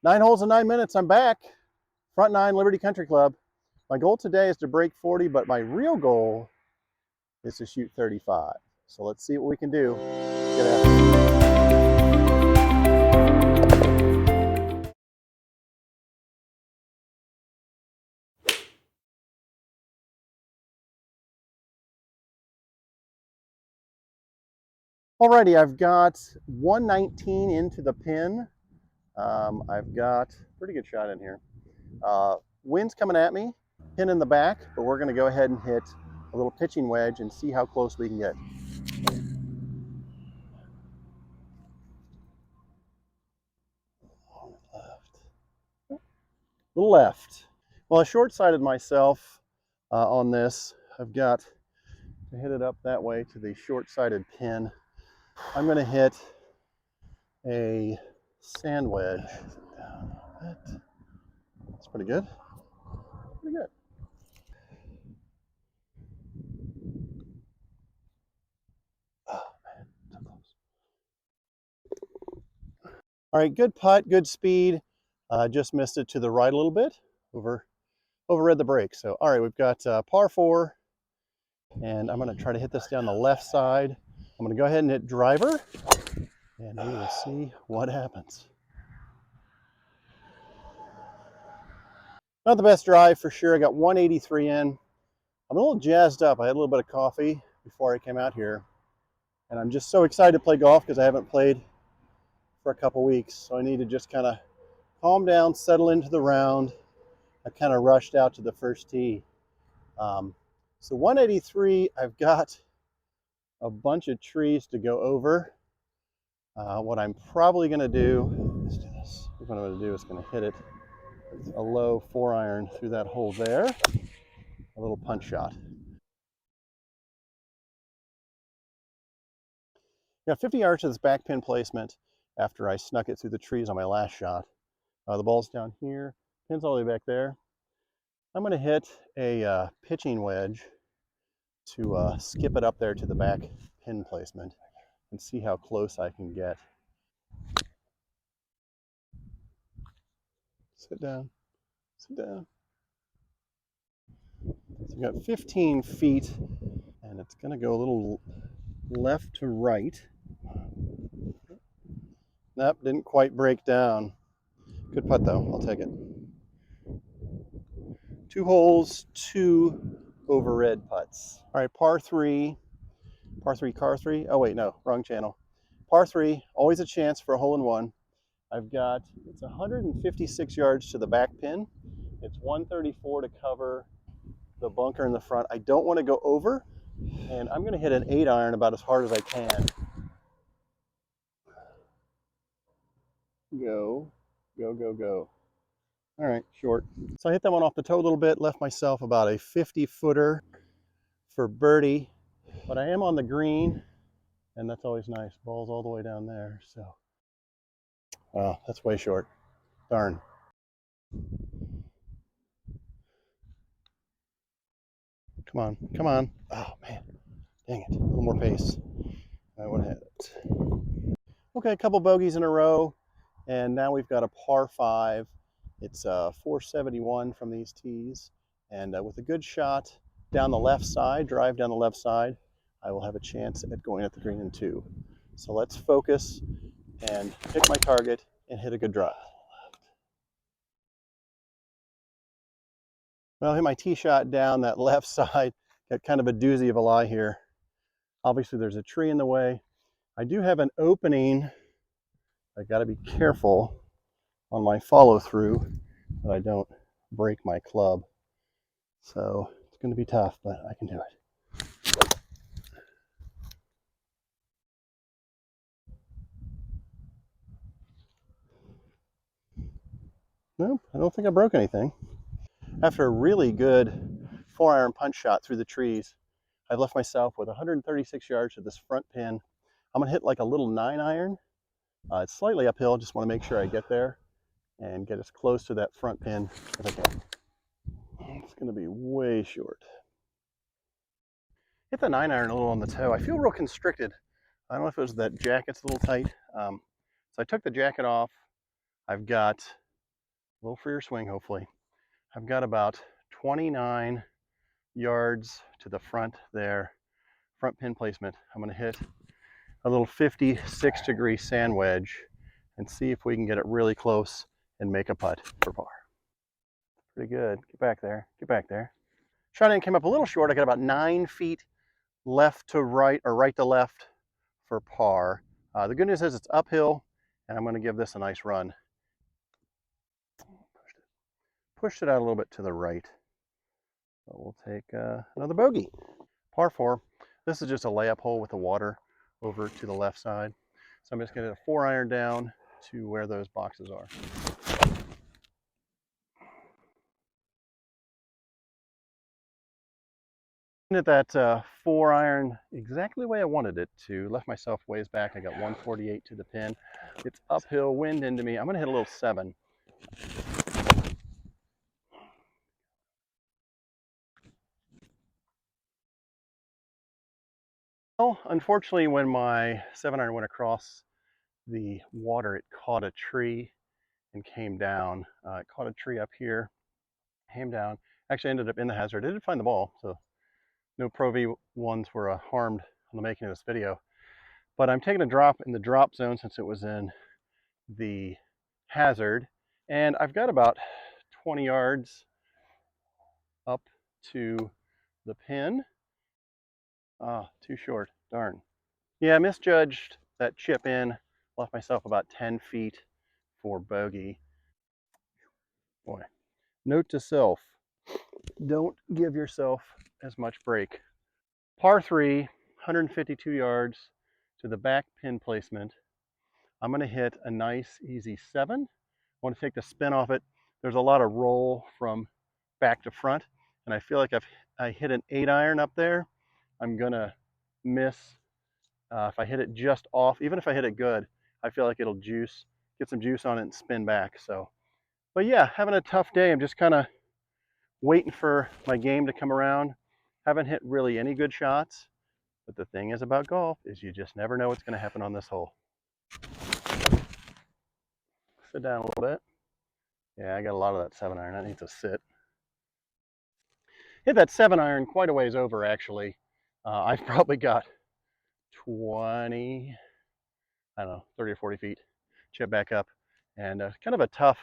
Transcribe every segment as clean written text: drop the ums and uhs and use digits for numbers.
9 holes in 9 minutes. I'm back. Front 9 Liberty Country Club. My goal today is to break 40, but my real goal is to shoot 35. So let's see what we can do. Get after it. Alrighty, I've got 119 into the pin. I've got a pretty good shot in here. Wind's coming at me, pin in the back, but we're going to go ahead and hit a little pitching wedge and see how close we can get. The left. Well, I short-sighted myself on this. I've got to hit it up that way to the short-sighted pin. I'm going to hit a sand wedge. That's pretty good. Pretty good. Oh, man, so close. All right, good putt, good speed. Just missed it to the right a little bit. Overread the break. So, all right, we've got par 4, and I'm going to try to hit this down the left side. I'm going to go ahead and hit driver, and we will see what happens. Not the best drive for sure. I got 183 in. I'm a little jazzed up. I had a little bit of coffee before I came out here, and I'm just so excited to play golf because I haven't played for a couple weeks. So I need to just kind of calm down, settle into the round. I kind of rushed out to the first tee. So 183, I've got a bunch of trees to go over. What I'm probably going to do, let's do this. What I'm going to do is going to hit it with a low 4-iron through that hole there. A little punch shot. Got 50 yards to this back pin placement after I snuck it through the trees on my last shot. The ball's down here, pin's all the way back there. I'm going to hit a pitching wedge to skip it up there to the back pin placement and see how close I can get. Sit down, sit down. So I've got 15 feet, and it's going to go a little left to right. Nope, didn't quite break down. Good putt though, I'll take it. 2 holes, 2 overred putts. All right, par 3, car 3. Oh wait, no, wrong channel. Par 3, always a chance for a hole-in-one. I've got, it's 156 yards to the back pin. It's 134 to cover the bunker in the front. I don't want to go over, and I'm going to hit an 8-iron about as hard as I can. Go, go, go, go. All right, short. So I hit that one off the toe a little bit, left myself about a 50-footer for birdie, but I am on the green, and that's always nice. Ball's all the way down there, so. Wow, that's way short. Darn. Come on, come on. Oh, man. Dang it. A little more pace. I would have had it. Okay, a couple bogeys in a row, and now we've got a par 5. It's 471 from these tees, and with a good shot down the left side, drive down the left side, I will have a chance at going at the green in 2. So let's focus and pick my target and hit a good drive. Well, I hit my tee shot down that left side. Got kind of a doozy of a lie here. Obviously, there's a tree in the way. I do have an opening. I got to be careful on my follow through that I don't break my club. So it's going to be tough, but I can do it. Nope, I don't think I broke anything. After a really good 4-iron punch shot through the trees, I've left myself with 136 yards to this front pin. I'm going to hit like a little 9-iron. It's slightly uphill, just want to make sure I get there and get as close to that front pin as I can. It's going to be way short. Hit the 9-iron a little on the toe. I feel real constricted. I don't know if it was that jacket's a little tight. So I took the jacket off. I've got a little freer swing, hopefully. I've got about 29 yards to the front there, front pin placement. I'm going to hit a little 56-degree sand wedge and see if we can get it really close and make a putt for par. Pretty good. Get back there. Get back there. Shot in came up a little short. I got about 9 feet left to right or right to left for par. The good news is it's uphill, and I'm going to give this a nice run. Pushed it out a little bit to the right. But we'll take another bogey. Par 4. This is just a layup hole with the water over to the left side. So I'm just going to hit a 4-iron down to where those boxes are. Hit that 4-iron exactly the way I wanted it to. Left myself ways back. I got 148 to the pin. It's uphill, wind into me. I'm going to hit a little 7. Well, unfortunately, when my 7-iron went across the water, it caught a tree and came down. It caught a tree up here, came down. Actually ended up in the hazard. I did find the ball, so no Pro V1s were harmed on the making of this video. But I'm taking a drop in the drop zone since it was in the hazard. And I've got about 20 yards up to the pin. Ah, too short, darn. Yeah, I misjudged that chip in. Left myself about 10 feet for bogey. Boy, note to self, don't give yourself as much break. Par 3, 152 yards to the back pin placement. I'm going to hit a nice easy 7. I want to take the spin off it. There's a lot of roll from back to front, and I feel like I hit an 8-iron up there, I'm going to miss. If I hit it just off, even if I hit it good, I feel like it'll get some juice on it and spin back. So, but yeah, having a tough day. I'm just kind of waiting for my game to come around. Haven't hit really any good shots, but the thing is about golf is you just never know what's going to happen on this hole. Sit down a little bit. Yeah, I got a lot of that 7-iron. That needs to sit. Hit that 7-iron quite a ways over, actually. I've probably got 20, I don't know, 30 or 40 feet. Chip back up. And kind of a tough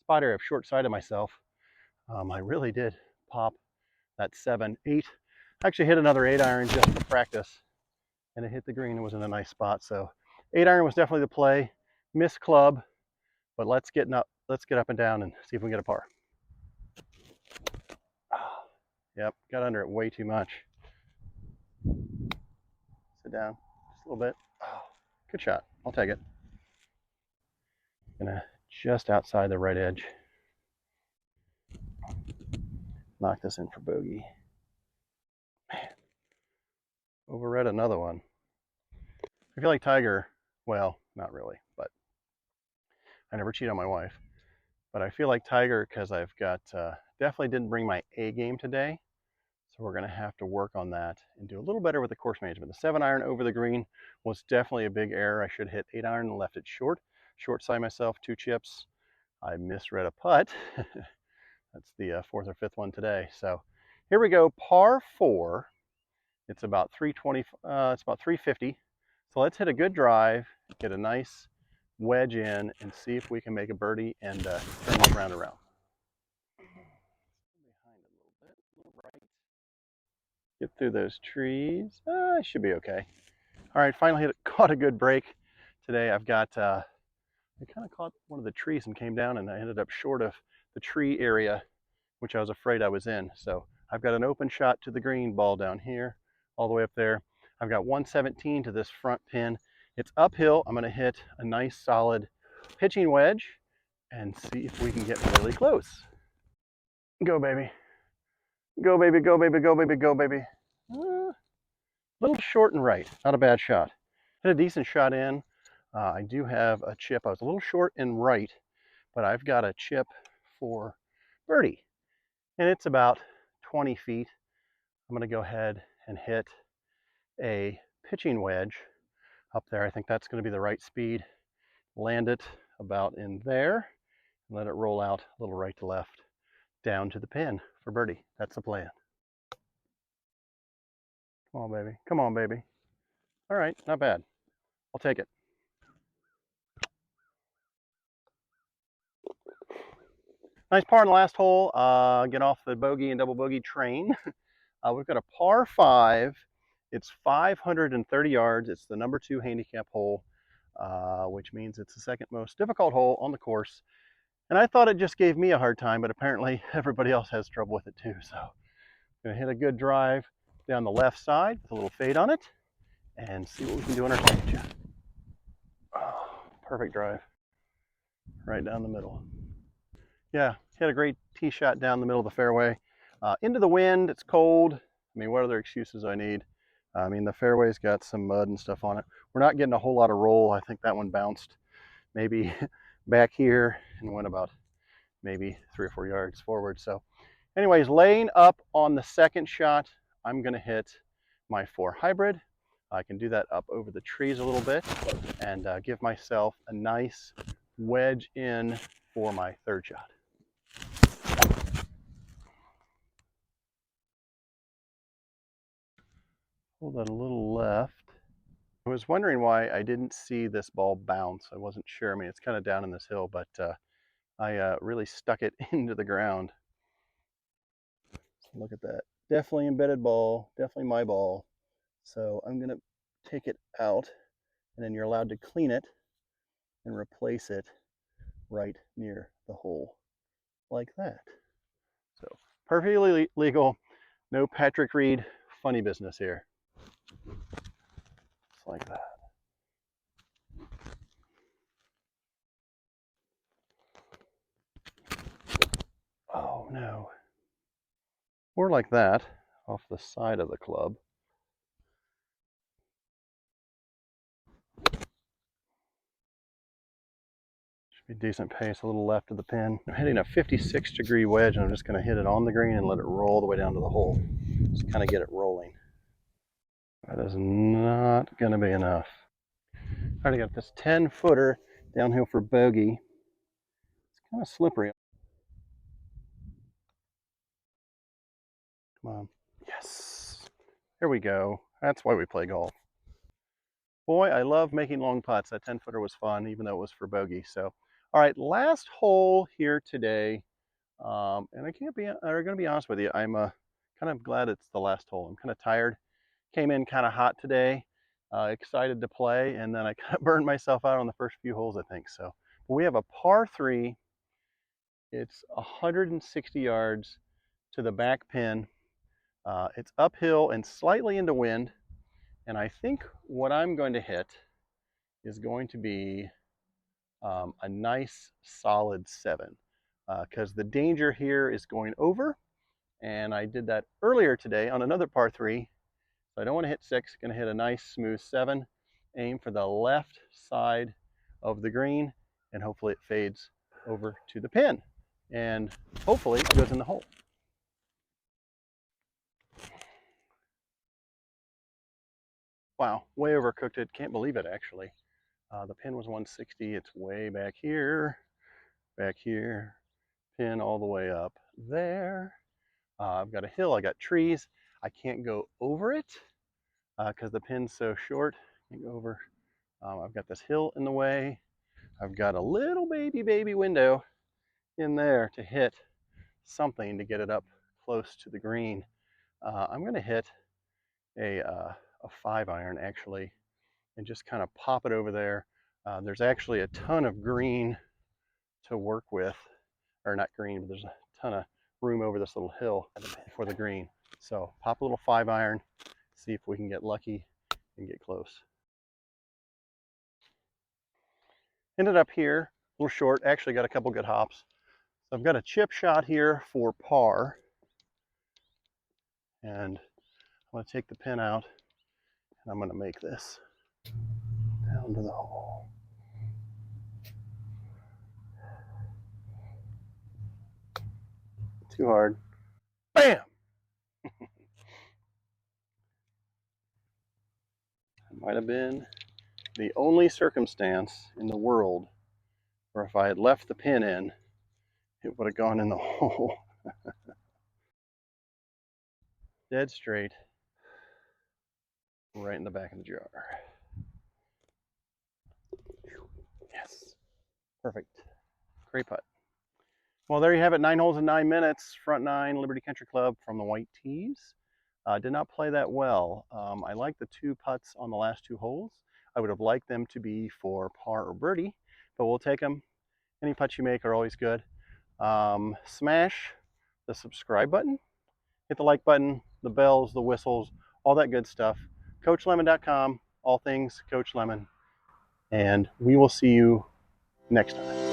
spot area. I've short-sighted myself. I really did pop that 7-8. Actually hit another 8-iron just for practice. And it hit the green. It was in a nice spot. So 8-iron was definitely the play. Missed club. But let's get up and down and see if we can get a par. Yep, got under it way too much. Sit down just a little bit. Oh, good shot. I'll take it. Gonna just outside the right edge. Knock this in for bogey. Man, overread another one. I feel like Tiger, well, not really, but I never cheat on my wife. But I feel like Tiger because I've got, definitely didn't bring my A game today. So we're going to have to work on that and do a little better with the course management. The 7-iron over the green was definitely a big error. I should hit 8-iron and left it short. Short side myself, 2 chips. I misread a putt. That's the 4th or 5th one today. So here we go, par 4. It's about 320. It's about 350. So let's hit a good drive, get a nice wedge in, and see if we can make a birdie and turn this round around. Behind a little bit, a little right. Get through those trees. I should be okay. All right, finally caught a good break today. I've got, I kind of caught one of the trees and came down, and I ended up short of the tree area, which I was afraid I was in. So I've got an open shot to the green, ball down here, all the way up there. I've got 117 to this front pin. It's uphill. I'm going to hit a nice solid pitching wedge and see if we can get really close. Go, baby. Go, baby, go, baby, go, baby, go, baby. A little short and right. Not a bad shot. Hit a decent shot in. I do have a chip. I was a little short and right, but I've got a chip for birdie. And it's about 20 feet. I'm going to go ahead and hit a pitching wedge up there. I think that's going to be the right speed. Land it about in there. and let it roll out a little right to left down to the pin for birdie. That's the plan. Come on, baby. Come on, baby. All right, not bad. I'll take it. Nice par on the last hole. Get off the bogey and double bogey train. We've got a par 5. It's 530 yards. It's the number 2 handicap hole, which means it's the second most difficult hole on the course. And I thought it just gave me a hard time, but apparently everybody else has trouble with it too. So I'm gonna hit a good drive down the left side with a little fade on it and see what we can do on our second shot. Oh, perfect drive. Right down the middle. Yeah, hit a great tee shot down the middle of the fairway. Into the wind, it's cold. I mean, what other excuses do I need? I mean, the fairway's got some mud and stuff on it. We're not getting a whole lot of roll. I think that one bounced maybe back here and went about maybe 3 or 4 yards forward. So anyways, laying up on the second shot, I'm gonna hit my 4 hybrid. I can do that up over the trees a little bit and give myself a nice wedge in for my third shot. Hold that a little left. I was wondering why I didn't see this ball bounce. I wasn't sure. I mean, it's kind of down in this hill, but I really stuck it into the ground. So look at that. Definitely embedded ball, definitely my ball. So I'm gonna take it out, and then you're allowed to clean it and replace it right near the hole, like that. So perfectly legal, no Patrick Reed funny business here. Just like that. Oh no. Or like that, off the side of the club. Should be decent pace, a little left of the pin. I'm hitting a 56-degree wedge, and I'm just going to hit it on the green and let it roll the way down to the hole. Just kind of get it rolling. That is not going to be enough. I already got this 10-footer downhill for bogey. It's kind of slippery. Come on. Yes. Here we go. That's why we play golf. Boy, I love making long putts. That 10-footer was fun, even though it was for bogey. So, all right, last hole here today. And I can't be, I'm going to be honest with you, I'm kind of glad it's the last hole. I'm kind of tired. Came in kind of hot today, excited to play, and then I kind of burned myself out on the first few holes, I think. So, but we have a par 3. It's 160 yards to the back pin. It's uphill and slightly into wind. And I think what I'm going to hit is going to be a nice solid 7, because the danger here is going over, and I did that earlier today on another par 3. So I don't want to hit 6, going to hit a nice smooth 7, aim for the left side of the green, and hopefully it fades over to the pin, and hopefully it goes in the hole. Wow, way overcooked it. Can't believe it, actually. The pin was 160. It's way back here, pin all the way up there. I've got a hill, I got trees. I can't go over it because the pin's so short. I can't go over. I've got this hill in the way. I've got a little baby window in there to hit something to get it up close to the green. I'm going to hit a 5-iron actually, and just kind of pop it over there. There's actually a ton of green to work with, or not green, but there's a ton of room over this little hill for the green. So pop a little 5-iron, see if we can get lucky and get close. Ended up here, a little short, actually got a couple good hops. So I've got a chip shot here for par, and I'm going to take the pin out, and I'm going to make this down to the hole. Too hard. Bam! It might have been the only circumstance in the world where if I had left the pin in, it would have gone in the hole. Dead straight, right in the back of the jar. Yes, perfect. Great putt. Well, there you have it. 9 holes in 9 minutes. Front 9, Liberty Country Club from the White Tees. Did not play that well. I like the 2 putts on the last 2 holes. I would have liked them to be for par or birdie, but we'll take them. Any putts you make are always good. Smash the subscribe button, hit the like button, the bells, the whistles, all that good stuff. CoachLemon.com, all things Coach Lemon. And we will see you next time.